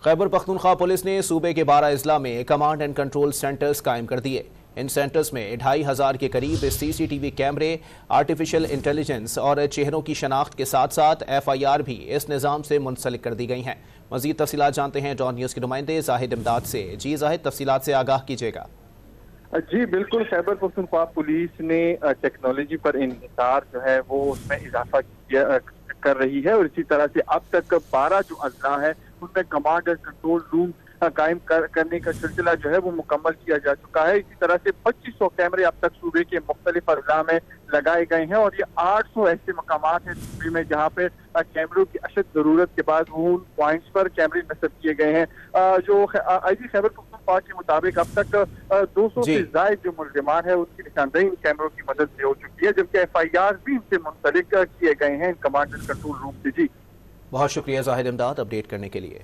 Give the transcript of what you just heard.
Khyber Pakhtunkhwa police نے صوبے کے 12 اضلاع میں کمانڈ اینڈ کنٹرول سینٹرز قائم کر دیے۔ ان سینٹرز میں 2500 کے قریب CCTV کیمرے، آرٹیفیشل انٹیلیجنس اور چہروں کی شناخت کے ساتھ ساتھ FIR بھی اس نظام سے منسلک کر دی گئی ہیں۔ مزید تفصیلات جانتے ہیں ڈان نیوز کے نمائندے زاہد امداد سے۔ جی زاہد، تفصیلات سے آگاہ کیجیے گا۔ جی بالکل، خیبر پختونخوا پولیس نے ٹیکنالوجی پر انحصار جو ہے وہ اس میں اضافہ کر رہی ہے، اور اسی طرح سے اب تک 12 جو اضلاع ہے ان میں کمانڈ اینڈ کنٹرول روم قائم کرنے کا سلسلہ جو ہے وہ مکمل کیا جا چکا ہے۔ اسی طرح سے 2500 کیمرے اب تک صوبے کے مختلف اضلاع میں لگائے گئے ہیں، اور یہ 800 ایسے مقامات ہیں صوبے میں جہاں پہ کیمروں کی اشد ضرورت کے بعد ان پوائنٹس پر کیمرے نصب کیے گئے ہیں۔ جو IG خیبر پختونخوا کے مطابق اب تک 200 سے زائد جو ملزمان ہیں ان کی نشاندہی ان کیمروں کی مدد سے ہو چکی ہے، جبکہ FIR بھی ان سے منسلک کیے گئے ہیں ان کمانڈ اینڈ کنٹرول روم سے۔ جی بہت شکریہ زاہد امداد اپڈیٹ کرنے کے لیے۔